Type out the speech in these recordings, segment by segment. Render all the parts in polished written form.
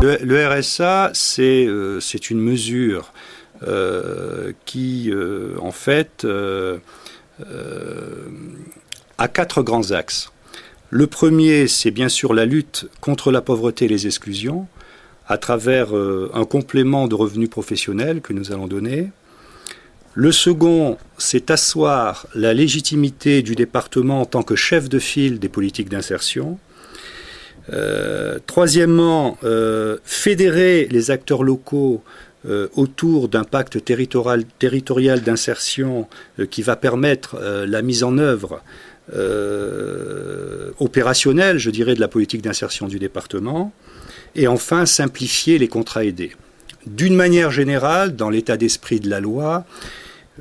Le RSA, c'est une mesure qui, en fait, a 4 grands axes. Le premier, c'est bien sûr la lutte contre la pauvreté et les exclusions, à travers un complément de revenus professionnels que nous allons donner. Le second, c'est asseoir la légitimité du département en tant que chef de file des politiques d'insertion. Troisièmement, fédérer les acteurs locaux autour d'un pacte territorial d'insertion qui va permettre la mise en œuvre opérationnelle, je dirais, de la politique d'insertion du département. Et enfin, simplifier les contrats aidés. D'une manière générale, dans l'état d'esprit de la loi,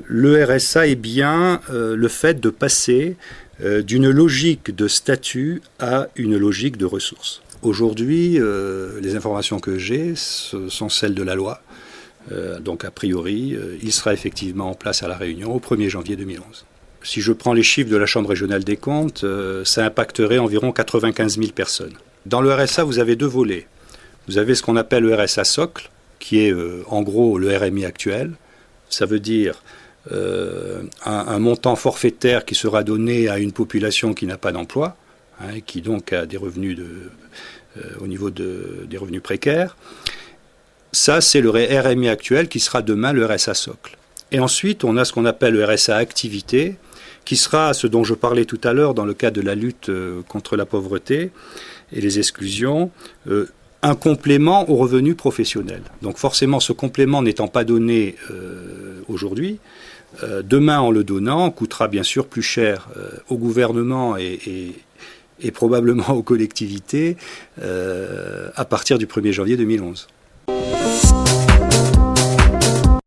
le RSA est bien le fait de passer d'une logique de statut à une logique de ressources. Aujourd'hui, les informations que j'ai sont celles de la loi. Donc a priori, il sera effectivement en place à La Réunion au 1er janvier 2011. Si je prends les chiffres de la Chambre régionale des comptes, ça impacterait environ 95 000 personnes. Dans le RSA, vous avez 2 volets. Vous avez ce qu'on appelle le RSA socle, qui est en gros le RMI actuel. Ça veut dire un montant forfaitaire qui sera donné à une population qui n'a pas d'emploi, qui donc a des revenus au niveau des revenus précaires. Ça, c'est le RMI actuel qui sera demain le RSA socle. Et ensuite, on a ce qu'on appelle le RSA activité, qui sera ce dont je parlais tout à l'heure dans le cadre de la lutte contre la pauvreté et les exclusions, un complément aux revenus professionnels. Donc forcément, ce complément n'étant pas donné aujourd'hui, demain en le donnant, coûtera bien sûr plus cher au gouvernement et probablement aux collectivités à partir du 1er janvier 2011.